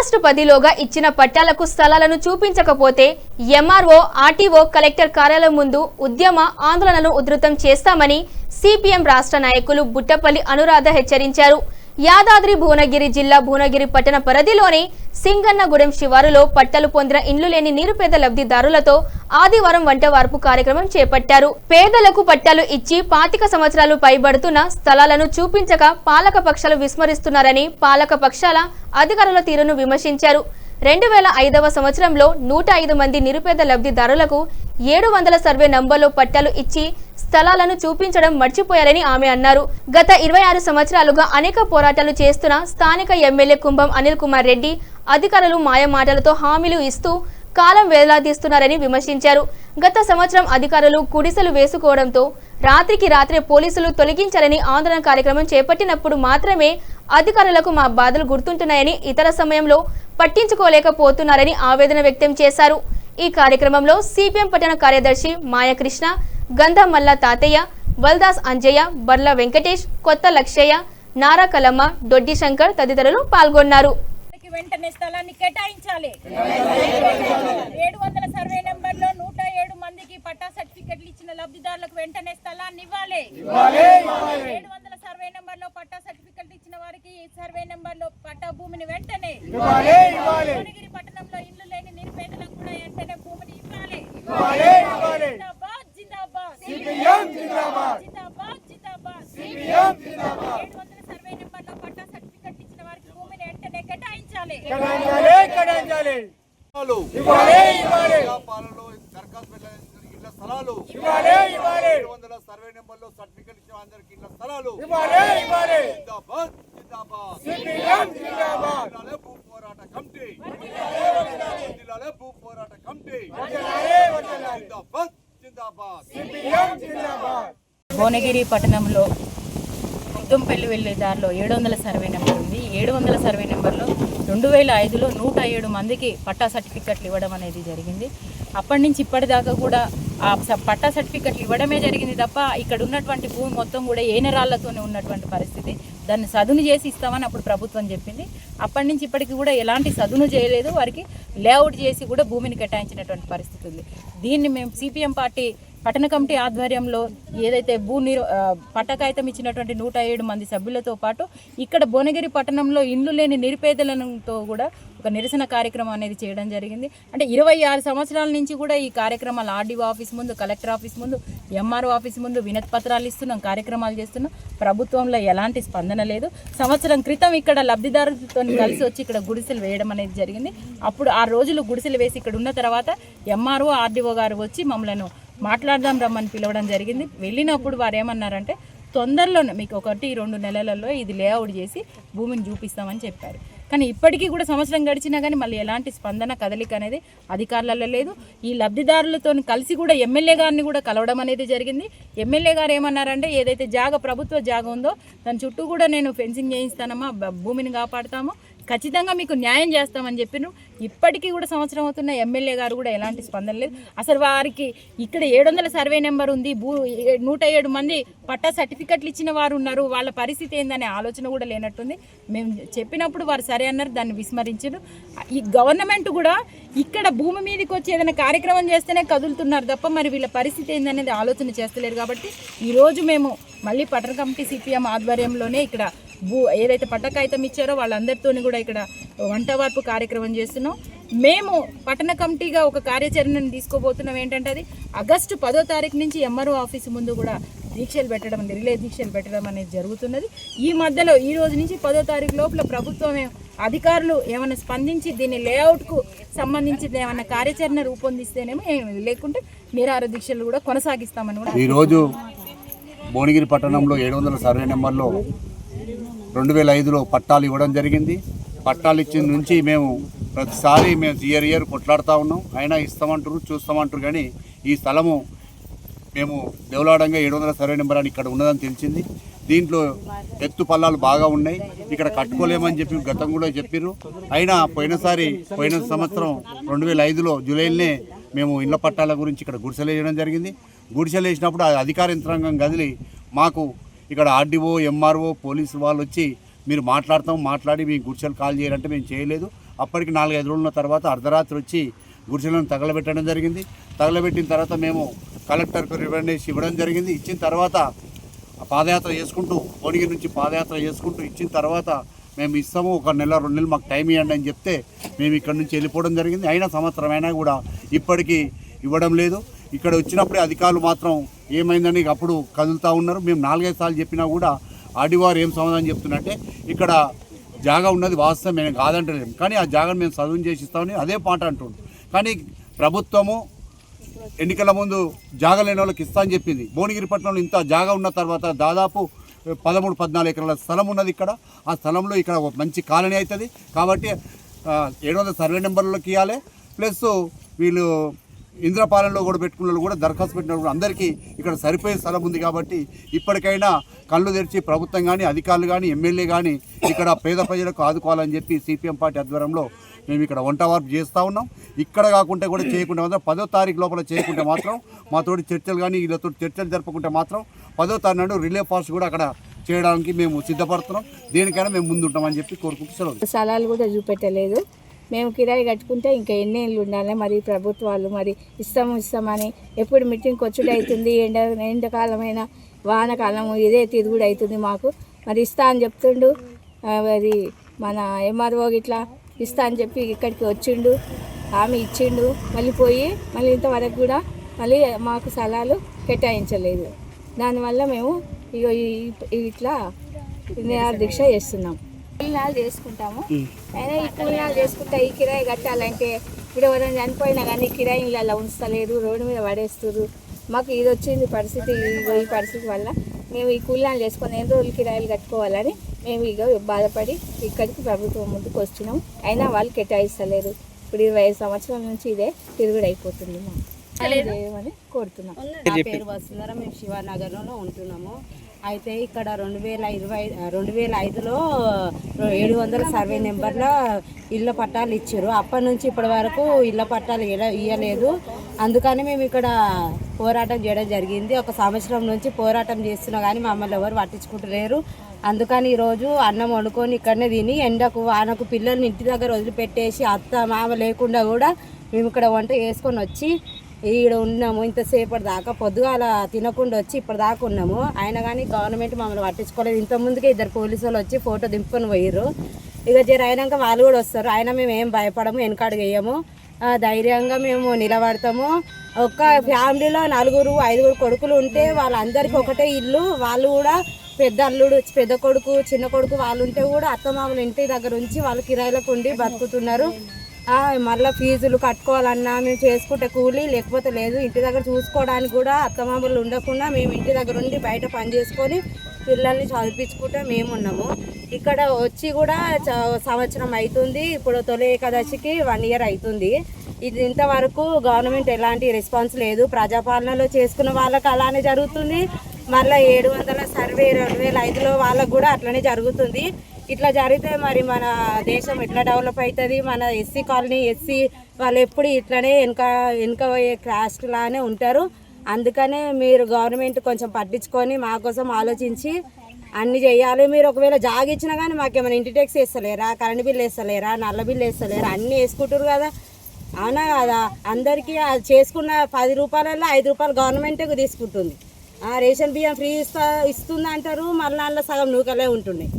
August 10లోగా ఇచ్చిన పట్టాలకు స్థలాలను చూపించకపోతే MRO, RTO, collector కార్యాలయం ముందు ఉద్యమ ఆందోళనలు ఉధృతం చేస్తామని సిపిఎం రాష్ట్ర నాయకులు బుట్టపల్లి అనురాధ హెచ్చరించారు. యాదాద్రి భువనగిరి జిల్లా భువనగిరి పట్టణ పరిధిలోని సింగన్నగూడెం శివారులో పట్టాలు పొందిన ఇండ్లు లేని నిరుపేద లబ్ధిదారులతో ఆదివారం వంట వార్పు కార్యక్రమం చేపట్టారు. పేదలకు పట్టాలు ఇచ్చి 25 సంవత్సరాలు పైబడుతున్న స్థలాలను చూపించక పాలక పక్షాలు విస్మరిస్తున్నారని పాలక పక్షాల అధికారుల తీరును విమర్శించారు. 2005వ సంవత్సరంలో 105 మంది నిరుపేద లబ్ధిదారులకు 700 సర్వే నంబర్లో పట్టాలు ఇచ్చి స్థలాలను చూపించడం మర్చిపోయారని ఆమె అన్నారు. గత 26 సంవత్సరాలుగా అనేక పోరాటాలు చేస్తున్న స్థానిక ఎమ్మెల్యే కుంభం అనిల్ కుమార్ రెడ్డి అధికారులు మాయమాటలతో హామీలు ఇస్తూ కాలం వేలాదీస్తున్నారని విమర్శించారు. గత సంవత్సరం అధికారులు గుడిసెలు వేసుకోవడంతో రాత్రికి రాత్రే పోలీసులు తొలగించాలని ఆందోళన కార్యక్రమం చేపట్టినప్పుడు మాత్రమే అధికారులకు మా బాధలు గుర్తుంటున్నాయని, ఇతర సమయంలో పట్టించుకోలేకపోతున్నారని ఆవేదన వ్యక్తం చేశారు. ఈ కార్యక్రమంలో సిపిఎం పట్టణ కార్యదర్శి మాయకృష్ణ, గంధం మల్ల తాతయ్య, వల్దాస్ అంజయ్య, బర్ల వెంకటేష్, కొత్త లక్షయ్య, నారా కలమ్మ, దొడ్డి శంకర్ తదితరులు పాల్గొన్నారు. వెంటనే స్థలాన్ని కేటాయించాలి. 700 సర్వే నెంబర్లో 107 మందికి పట్టా సర్టిఫికెట్లు ఇచ్చిన లబ్ధిదారులకు వెంటనే స్థలాన్ని ఇవ్వాలి. 700 సర్వే నెంబర్లో పట్టా సర్టిఫికెట్లు ఇచ్చిన వారికి సర్వే నెంబర్లో పట్టా భూమిని వెంటనే భువనగిరి పట్టణంలో ఇల్లు లేని నిరుపేదలకు కూడా వెంటనే భూమిని ఇవ్వాలి. జిందాబాద్ జిందాబాద్ సిపిఎం జిందాబాద్ జిందాబాద్ జిందాబాద్ సిపిఎం జిందాబాద్. 700 సర్వే నెంబర్లో పట్టా సర్టిఫికెట్ ఇచ్చిన వారికి భూమిని వెంటనే కేటాయించాలి. స్థలాలు 700 సర్వే నెంబర్లో సర్టిఫికెట్ ఇచ్చిన అందరికి ఇళ్ల స్థలాలు జిందాబాద్ జిందాబాద్ సిపిఎం జిందాబాద్. జిల్లాలో భూ పోరాట కమిటీ జిల్లాలో భూ పోరాట కమిటీ జిందాబాద్ జిందాబాద్ సిపిఎం జిందాబాద్. భువనగిరి పట్టణంలో ఉద్దంపల్లి వెళ్లే దారిలో 700 సర్వే నెంబర్ ఉంది. 700 సర్వే నెంబర్లో 2005లో 107 మందికి పట్టా సర్టిఫికెట్లు ఇవ్వడం అనేది జరిగింది. అప్పటి నుంచి ఇప్పటిదాకా కూడా ఆ పట్టా సర్టిఫికెట్లు ఇవ్వడమే జరిగింది తప్ప ఇక్కడ ఉన్నటువంటి భూమి మొత్తం కూడా ఏనరాళ్లతోనే ఉన్నటువంటి పరిస్థితి. దాన్ని సదును చేసి ఇస్తామని అప్పుడు ప్రభుత్వం చెప్పింది. అప్పటి నుంచి ఇప్పటికి కూడా ఎలాంటి సదును చేయలేదు. వారికి లేఅవుట్ చేసి కూడా భూమిని కేటాయించినటువంటి పరిస్థితి ఉంది. దీన్ని మేము సిపిఎం పార్టీ పట్టణ కమిటీ ఆధ్వర్యంలో ఏదైతే పట్టా కాగితం ఇచ్చినటువంటి 107 మంది సభ్యులతో పాటు ఇక్కడ భువనగిరి పట్టణంలో ఇండ్లు లేని నిరుపేదలతో కూడా ఒక నిరసన కార్యక్రమం అనేది చేయడం జరిగింది. అంటే 26 సంవత్సరాల నుంచి కూడా ఈ కార్యక్రమాలు ఆర్డీఓ ఆఫీస్ ముందు, కలెక్టర్ ఆఫీస్ ముందు, ఎంఆర్ఓ ఆఫీస్ ముందు వినతి పత్రాలు ఇస్తున్నాం, కార్యక్రమాలు చేస్తున్నాం. ప్రభుత్వంలో ఎలాంటి స్పందన లేదు. సంవత్సరం క్రితం ఇక్కడ లబ్ధిదారులతో కలిసి వచ్చి ఇక్కడ గుడిసెలు వేయడం అనేది జరిగింది. అప్పుడు ఆ రోజులు గుడిసెలు వేసి ఇక్కడ ఉన్న తర్వాత ఎంఆర్ఓ, ఆర్డీఓ గారు వచ్చి మమ్మల్ని మాట్లాడదాం రమ్మని పిలవడం జరిగింది. వెళ్ళినప్పుడు వారు ఏమన్నారంటే తొందరలోనే మీకు 1-2 నెలలలో ఇది లేఅవుట్ చేసి భూమిని చూపిస్తామని చెప్పారు. కానీ ఇప్పటికీ కూడా సంవత్సరం గడిచినా కానీ మళ్ళీ ఎలాంటి స్పందన, కదలిక అనేది అధికారులలో లేదు. ఈ లబ్ధిదారులతో కలిసి కూడా ఎమ్మెల్యే గారిని కూడా కలవడం అనేది జరిగింది. ఎమ్మెల్యే గారు ఏమన్నారంటే ఏదైతే ప్రభుత్వ జాగ ఉందో దాని చుట్టూ కూడా నేను ఫెన్సింగ్ చేయిస్తానమ్మా, భూమిని కాపాడుతాము, ఖచ్చితంగా మీకు న్యాయం చేస్తామని చెప్పిను. ఇప్పటికీ కూడా సంవత్సరం అవుతున్న ఎమ్మెల్యే గారు కూడా ఎలాంటి స్పందన లేదు. అసలు వారికి ఇక్కడ 700 సర్వే నెంబర్ ఉంది, 107 మంది పట్టా సర్టిఫికెట్లు ఇచ్చిన వారు ఉన్నారు, వాళ్ళ పరిస్థితి ఏందనే ఆలోచన కూడా లేనట్టుంది. మేము చెప్పినప్పుడు వారు సరే అన్నారు, దాన్ని విస్మరించారు. ఈ గవర్నమెంట్ కూడా ఇక్కడ భూమి మీదకి వచ్చి ఏదైనా కార్యక్రమం చేస్తేనే కదులుతున్నారు తప్ప మరి వీళ్ళ పరిస్థితి ఏందనేది ఆలోచన చేస్తలేరు. కాబట్టి ఈరోజు మేము మళ్ళీ పట్టణ కమిటీ సిపిఎం ఆధ్వర్యంలోనే ఇక్కడ ఏదైతే పట్టా కాగితం ఇచ్చారో వాళ్ళందరితో కూడా ఇక్కడ వంట వార్పు కార్యక్రమం చేస్తున్నాం. మేము పట్టణ కమిటీగా ఒక కార్యాచరణను తీసుకోబోతున్నాం. ఏంటంటే అది ఆగస్టు 10వ తారీఖు నుంచి ఎంఆర్ఓ ఆఫీసు ముందు కూడా దీక్షలు పెట్టడం, రిలే దీక్షలు పెట్టడం అనేది జరుగుతున్నది. ఈ మధ్యలో ఈ రోజు నుంచి 10వ తారీఖు లోపల ప్రభుత్వం అధికారులు ఏమైనా స్పందించి దీన్ని లేఅవుట్కు సంబంధించి ఏమైనా కార్యాచరణ రూపొందిస్తేనేమో, లేకుంటే నిరాహార దీక్షలు కూడా కొనసాగిస్తామని కూడా. ఈరోజు భువనగిరి పట్టణంలో 700 సర్వే నెంబర్లో 2005లో పట్టాలు ఇవ్వడం జరిగింది. పట్టాలు ఇచ్చిన నుంచి మేము ప్రతిసారి ఇయర్ కొట్లాడుతూ ఉన్నాం. అయినా ఇస్తామంటారు, చూస్తామంటారు. కానీ ఈ స్థలము మేము దేవలాడంగా 700 సర్వే నెంబర్ అని ఇక్కడ ఉన్నదని తెలిసింది. దీంట్లో ఎత్తు పల్లాలు బాగా ఉన్నాయి, ఇక్కడ కట్టుకోలేమని చెప్పి గతం కూడా చెప్పారు. అయినా పోయిన సంవత్సరం 2005లో జూలైలోనే మేము ఇళ్ల పట్టాల గురించి ఇక్కడ గుడిసెలు వేయడం జరిగింది. గుడిసెలు వేసినప్పుడు అధికార యంత్రాంగం కదిలి మాకు ఇక్కడ ఆర్డీఓ, ఎంఆర్ఓ, పోలీసు వాళ్ళు వచ్చి మీరు మాట్లాడి మీ గుడిసెలు కాల్ చేయాలంటే మేము చేయలేదు. అప్పటికి 4-5 రోజుల తర్వాత అర్ధరాత్రి వచ్చి గుడిసెలను తగలబెట్టడం జరిగింది. తగలబెట్టిన తర్వాత మేము కలెక్టర్కు రికమెండేషన్ ఇవ్వడం జరిగింది. ఇచ్చిన తర్వాత పాదయాత్ర చేసుకుంటూ భువనగిరి నుంచి పాదయాత్ర చేసుకుంటూ ఇచ్చిన తర్వాత మేము ఇస్తాము, 1 నెల 2 నెలలు మాకు టైం ఇవ్వండి అని చెప్తే మేము ఇక్కడ నుంచి వెళ్ళిపోవడం జరిగింది. అయినా సంవత్సరం అయినా కూడా ఇప్పటికీ ఇవ్వడం లేదు. ఇక్కడ వచ్చినప్పుడే అధికారులు మాత్రం ఏమైందని అప్పుడు కదులుతూ ఉన్నారు. మేము 4-5 సార్లు చెప్పినా కూడా ఆడివారు ఏం సమాధానం చెప్తున్నట్టే ఇక్కడ జాగా ఉన్నది వాస్తవం, మేము కాదంటలేము, కానీ ఆ జాగాను మేము చదువు చేసి ఇస్తామని అదే పాట అంటుండు. కానీ ప్రభుత్వము ఎన్నికల ముందు జాగా లేని వాళ్ళకి ఇస్తా అని చెప్పింది. భువనగిరి పట్టణంలో ఇంత జాగా ఉన్న తర్వాత దాదాపు 13-14 ఎకరాల స్థలం ఉన్నది ఇక్కడ. ఆ స్థలంలో ఇక్కడ ఒక మంచి కాలనీ అవుతుంది కాబట్టి 700 సర్వే నెంబర్లోకి ఇవ్వాలి. ప్లస్ వీళ్ళు ఇంద్రపాలెంలో కూడా పెట్టుకున్న కూడా దరఖాస్తు పెట్టిన కూడా అందరికీ ఇక్కడ సరిపోయే స్థలం ఉంది కాబట్టి ఇప్పటికైనా కళ్ళు తెరిచి ప్రభుత్వం కానీ అధికారులు కానీ ఎమ్మెల్యే కానీ ఇక్కడ పేద ప్రజలకు ఆదుకోవాలని చెప్పి సిపిఎం పార్టీ ఆధ్వర్యంలో మేము ఇక్కడ వంట వార్పు చేస్తూ ఉన్నాం. ఇక్కడ కాకుండా కూడా చేయకుండా మాత్రం 10వ తారీఖు లోపల చేయకుంటే మాత్రం మాతోటి చర్చలు కానీ వీళ్ళతో చర్చలు జరపకుంటే మాత్రం 10వ తారీఖు నాడు రిలే ఫాస్ట్ కూడా అక్కడ చేయడానికి మేము సిద్ధపడుతున్నాం. దేనికైనా మేము ముందుంటామని చెప్పి కోరుకుంటూ సెలవు. స్థలాలు కూడా చూపెట్టలేదు. మేము కిరాయి కట్టుకుంటే ఇంకా ఎన్ని ఏళ్ళు ఉండాలి మరి ప్రభుత్వాలు మరి ఇస్తామని ఎప్పుడు మీటింగ్కి వచ్చుడు అవుతుంది. ఎండాకాలమైన వానకాలము ఇదే తిరుగుడు అవుతుంది మాకు. మరి ఇస్తా అని చెప్తుండు, అది మన ఎంఆర్ఓ ఇట్లా ఇస్తా అని చెప్పి ఇక్కడికి వచ్చిండు, హామీ ఇచ్చిండు, మళ్ళీ ఇంతవరకు కూడా మళ్ళీ మాకు స్థలాలు కేటాయించలేదు. దానివల్ల మేము ఇట్లా దీక్ష చేస్తున్నాం. కూలినాలు చేసుకుంటాము. అయినా ఈ కూలినాలు చేసుకుంటే ఈ కిరాయి కట్టాలంటే ఇప్పుడు ఎవరైనా చనిపోయినా కానీ కిరాయి ఇళ్ళల్లో ఉంచలేరు, రోడ్డు మీద పడేస్తారు. మాకు ఇది వచ్చింది పరిస్థితి. ఈ పరిస్థితి వల్ల మేము ఈ కూలినాలు చేసుకొని ఎన్ని రోజులు కిరాయిలు కట్టుకోవాలని మేము బాధపడి ఇక్కడికి ప్రభుత్వం ముందుకు వస్తున్నాం. అయినా వాళ్ళు కేటాయిస్తలేరు. ఇప్పుడు 25 సంవత్సరాల నుంచి ఇదే తిరుగుడు అయిపోతుంది. చేయమని కోరుతున్నాం. నా పేరు వసుంధర. మేము శివానగర్లో ఉంటున్నాము. అయితే ఇక్కడ 2005లో 700 సర్వే నెంబర్లో ఇళ్ళ పట్టాలు ఇచ్చారు. అప్పటి నుంచి ఇప్పటి వరకు ఇళ్ళ పట్టాలు ఇవ్వలేదు. అందుకని మేము ఇక్కడ పోరాటం చేయడం జరిగింది. 1 సంవత్సరం నుంచి పోరాటం చేస్తున్నా కానీ మమ్మల్ని ఎవరు పట్టించుకుంటలేరు. అందుకని ఈరోజు అన్నం వండుకొని ఇక్కడనే తిని ఎండకు వానకు పిల్లల్ని ఇంటి దగ్గర వదిలిపెట్టేసి అత్త మామ లేకుండా కూడా మేము ఇక్కడ వంట చేసుకొని వచ్చి ఈడ ఉన్నాము. ఇంతసేపటి దాకా పొద్దుగాల తినకుండా వచ్చి ఇప్పటిదాకా ఉన్నాము. అయినా కానీ గవర్నమెంట్ మమ్మల్ని పట్టించుకోలేదు. ఇంతకుముందుకే 2 పోలీసు వాళ్ళు వచ్చి ఫోటో దింపుకొని పోయారు. ఇక అయినాక వాళ్ళు కూడా వస్తారు. అయినా మేము ఏం భయపడము, వెనకాడు వేయము, ధైర్యంగా మేము నిలబడతాము. ఒక్క ఫ్యామిలీలో 4-5 కొడుకులు ఉంటే వాళ్ళందరికీ ఒకటే ఇల్లు. వాళ్ళు కూడా పెద్ద అల్లుడు, పెద్ద కొడుకు, చిన్న కొడుకు వాళ్ళు ఉంటే కూడా అత్తమామలు ఇంటి దగ్గర ఉంచి వాళ్ళు కిరాయిలకు ఉండి బతుకుతున్నారు. మళ్ళీ ఫీజులు కట్టుకోవాలన్నా మేము చేసుకుంటే కూలి, లేకపోతే లేదు. ఇంటి దగ్గర చూసుకోవడానికి కూడా అత్తమామలు ఉండకుండా మేము ఇంటి దగ్గర ఉండి బయట పని చేసుకొని పిల్లల్ని చదివించుకుంటే మేము ఉన్నాము. ఇక్కడ వచ్చి కూడా సంవత్సరం అవుతుంది. ఇప్పుడు తొలి ఏకాదశికి 1 ఇయర్ అవుతుంది. ఇది ఇంతవరకు గవర్నమెంట్ ఎలాంటి రెస్పాన్స్ లేదు. ప్రజాపాలనలో చేసుకున్న వాళ్ళకి అలానే జరుగుతుంది. మళ్ళీ 700 సర్వే 2005లో వాళ్ళకు కూడా అట్లనే జరుగుతుంది. ఇట్లా జరిగితే మరి మన దేశం ఎట్లా డెవలప్ అవుతుంది? మన ఎస్సీ కాలనీ ఎస్సీ వాళ్ళు ఎప్పుడు ఇట్లనే వెనుక క్యాస్ట్ లానే ఉంటారు. అందుకనే మీరు గవర్నమెంట్ కొంచెం పట్టించుకొని మా కోసం ఆలోచించి అన్నీ చేయాలి. మీరు ఒకవేళ జాగ ఇచ్చినా కానీ మాకేమైనా ఇంటి ట్యాక్స్ వేస్తలేరా, కరెంట్ బిల్ వేస్తలేరా, నల్ల బిల్ వేస్తలేరా? అన్నీ వేసుకుంటారు కదా, అవునా కదా? అందరికీ అది చేసుకున్న 10 రూపాయలలో 5 రూపాయలు గవర్నమెంటే తీసుకుంటుంది. రేషన్ బియ్యం ఫ్రీ ఇస్తుంది అంటారు, మళ్ళీ అందులో సగం నూకలే ఉంటున్నాయి.